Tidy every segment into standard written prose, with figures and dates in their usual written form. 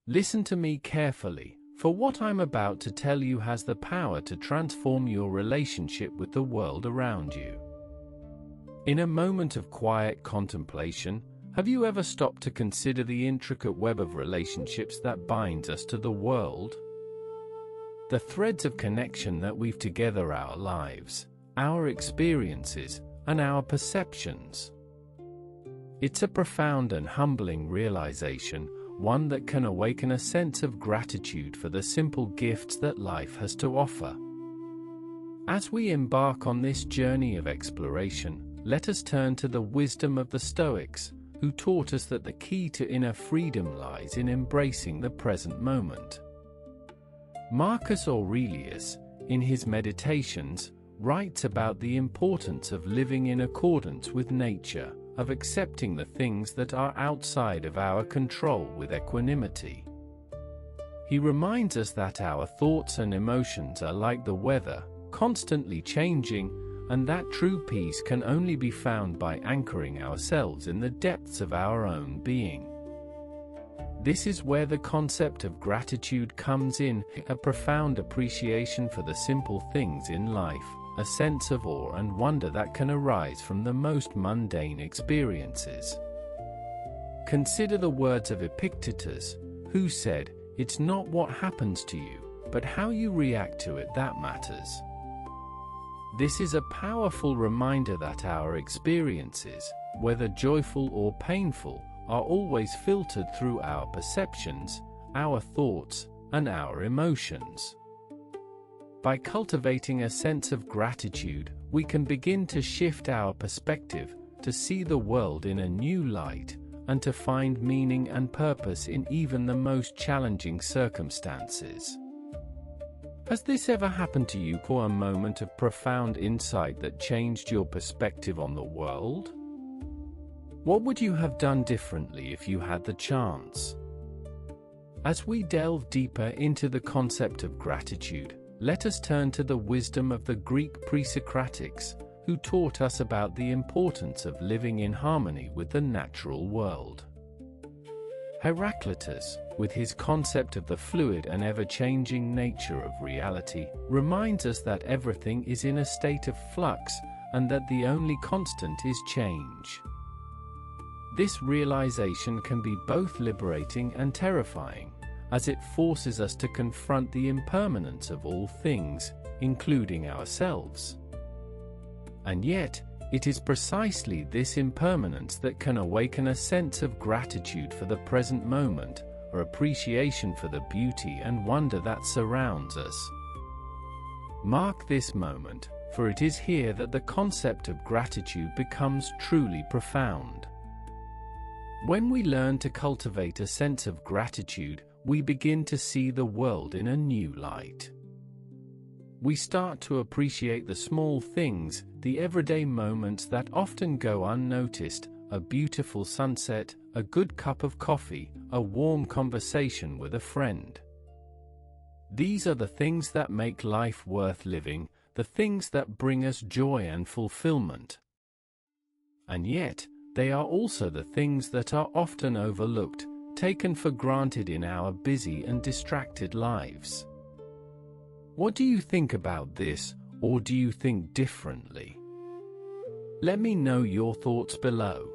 Listen to me carefully, for what I'm about to tell you has the power to transform your relationship with the world around you. In a moment of quiet contemplation, have you ever stopped to consider the intricate web of relationships that binds us to the world? The threads of connection that weave together our lives, our experiences, and our perceptions. It's a profound and humbling realization, one that can awaken a sense of gratitude for the simple gifts that life has to offer. As we embark on this journey of exploration, let us turn to the wisdom of the Stoics, who taught us that the key to inner freedom lies in embracing the present moment. Marcus Aurelius, in his Meditations, writes about the importance of living in accordance with nature, of accepting the things that are outside of our control with equanimity. He reminds us that our thoughts and emotions are like the weather, constantly changing, and that true peace can only be found by anchoring ourselves in the depths of our own being. This is where the concept of gratitude comes in, a profound appreciation for the simple things in life, a sense of awe and wonder that can arise from the most mundane experiences. Consider the words of Epictetus, who said, "It's not what happens to you, but how you react to it that matters." This is a powerful reminder that our experiences, whether joyful or painful, are always filtered through our perceptions, our thoughts, and our emotions. By cultivating a sense of gratitude, we can begin to shift our perspective, to see the world in a new light, and to find meaning and purpose in even the most challenging circumstances. Has this ever happened to you, for a moment of profound insight that changed your perspective on the world? What would you have done differently if you had the chance? As we delve deeper into the concept of gratitude, let us turn to the wisdom of the Greek pre-Socratics, who taught us about the importance of living in harmony with the natural world. Heraclitus, with his concept of the fluid and ever-changing nature of reality, reminds us that everything is in a state of flux, and that the only constant is change. This realization can be both liberating and terrifying, as it forces us to confront the impermanence of all things, including ourselves. And yet, it is precisely this impermanence that can awaken a sense of gratitude for the present moment, or appreciation for the beauty and wonder that surrounds us. Mark this moment, for it is here that the concept of gratitude becomes truly profound. When we learn to cultivate a sense of gratitude, we begin to see the world in a new light. We start to appreciate the small things, the everyday moments that often go unnoticed, a beautiful sunset, a good cup of coffee, a warm conversation with a friend. These are the things that make life worth living, the things that bring us joy and fulfillment. And yet, they are also the things that are often overlooked, taken for granted in our busy and distracted lives. What do you think about this, or do you think differently? Let me know your thoughts below.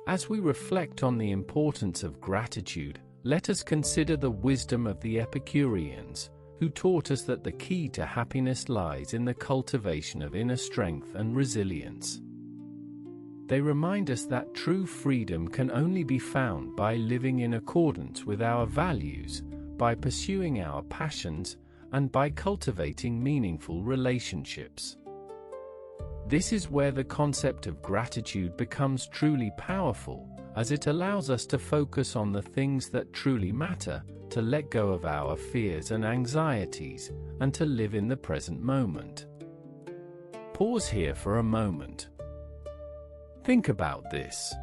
As we reflect on the importance of gratitude, let us consider the wisdom of the Epicureans, who taught us that the key to happiness lies in the cultivation of inner strength and resilience. They remind us that true freedom can only be found by living in accordance with our values, by pursuing our passions, and by cultivating meaningful relationships. This is where the concept of gratitude becomes truly powerful, as it allows us to focus on the things that truly matter, to let go of our fears and anxieties, and to live in the present moment. Pause here for a moment. Think about this.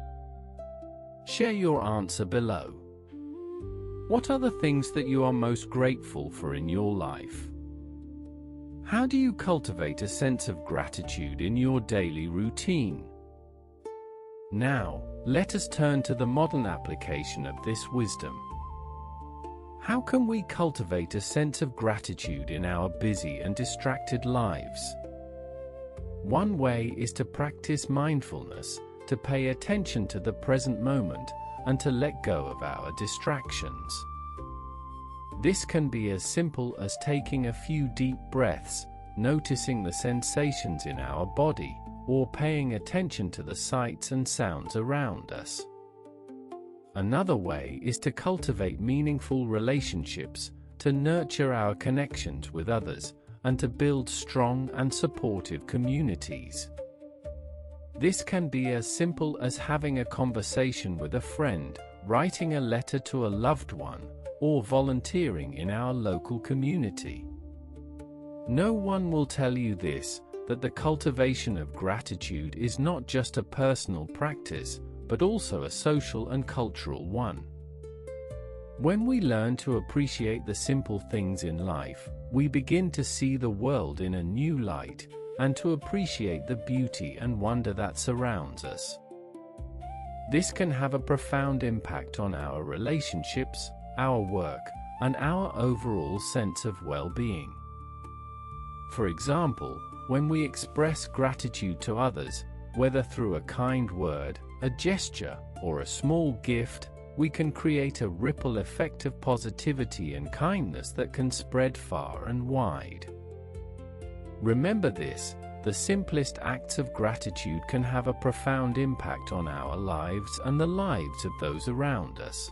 Share your answer below. What are the things that you are most grateful for in your life? How do you cultivate a sense of gratitude in your daily routine? Now, let us turn to the modern application of this wisdom. How can we cultivate a sense of gratitude in our busy and distracted lives? One way is to practice mindfulness, to pay attention to the present moment, and to let go of our distractions. This can be as simple as taking a few deep breaths, noticing the sensations in our body, or paying attention to the sights and sounds around us. Another way is to cultivate meaningful relationships, to nurture our connections with others, and to build strong and supportive communities. This can be as simple as having a conversation with a friend, writing a letter to a loved one, or volunteering in our local community. No one will tell you this, that the cultivation of gratitude is not just a personal practice, but also a social and cultural one. When we learn to appreciate the simple things in life, we begin to see the world in a new light, and to appreciate the beauty and wonder that surrounds us. This can have a profound impact on our relationships, our work, and our overall sense of well-being. For example, when we express gratitude to others, whether through a kind word, a gesture, or a small gift, we can create a ripple effect of positivity and kindness that can spread far and wide. Remember this, the simplest acts of gratitude can have a profound impact on our lives and the lives of those around us.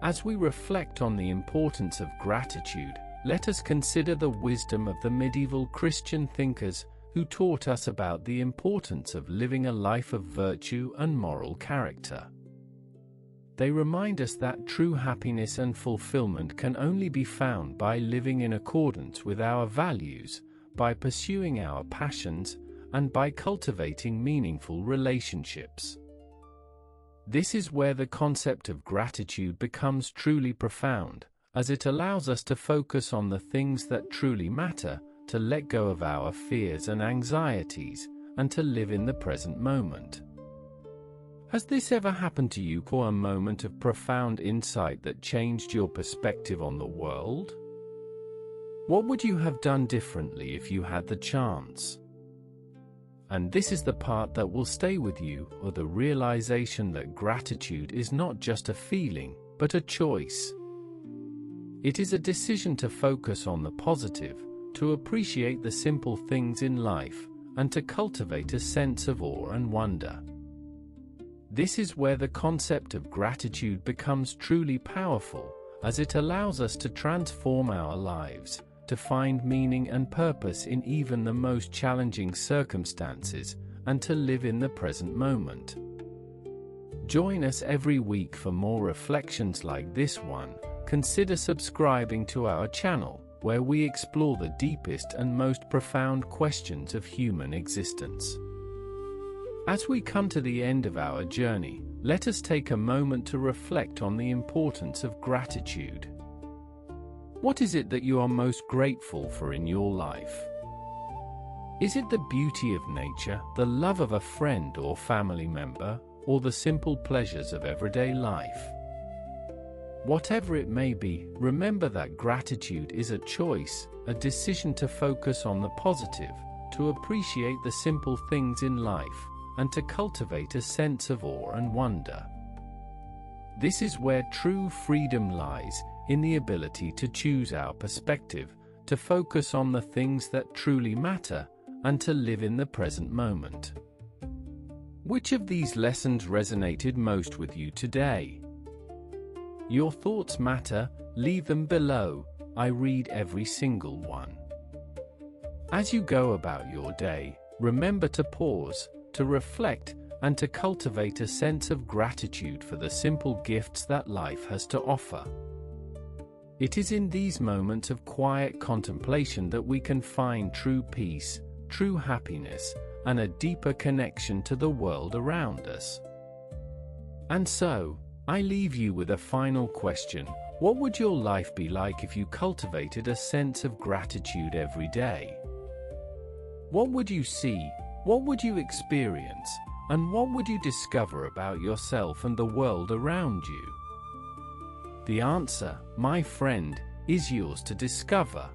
As we reflect on the importance of gratitude, let us consider the wisdom of the medieval Christian thinkers who taught us about the importance of living a life of virtue and moral character. They remind us that true happiness and fulfillment can only be found by living in accordance with our values, by pursuing our passions, and by cultivating meaningful relationships. This is where the concept of gratitude becomes truly profound, as it allows us to focus on the things that truly matter, to let go of our fears and anxieties, and to live in the present moment. Has this ever happened to you, or a moment of profound insight that changed your perspective on the world? What would you have done differently if you had the chance? And this is the part that will stay with you, or the realization that gratitude is not just a feeling, but a choice. It is a decision to focus on the positive, to appreciate the simple things in life, and to cultivate a sense of awe and wonder. This is where the concept of gratitude becomes truly powerful, as it allows us to transform our lives, to find meaning and purpose in even the most challenging circumstances, and to live in the present moment. Join us every week for more reflections like this one. Consider subscribing to our channel, where we explore the deepest and most profound questions of human existence. As we come to the end of our journey, let us take a moment to reflect on the importance of gratitude. What is it that you are most grateful for in your life? Is it the beauty of nature, the love of a friend or family member, or the simple pleasures of everyday life? Whatever it may be, remember that gratitude is a choice, a decision to focus on the positive, to appreciate the simple things in life, and to cultivate a sense of awe and wonder. This is where true freedom lies, in the ability to choose our perspective, to focus on the things that truly matter, and to live in the present moment. Which of these lessons resonated most with you today? Your thoughts matter, leave them below. I read every single one. As you go about your day, remember to pause, to reflect, and to cultivate a sense of gratitude for the simple gifts that life has to offer. It is in these moments of quiet contemplation that we can find true peace, true happiness, and a deeper connection to the world around us. And so, I leave you with a final question. What would your life be like if you cultivated a sense of gratitude every day? What would you see? What would you experience? And what would you discover about yourself and the world around you? The answer, my friend, is yours to discover.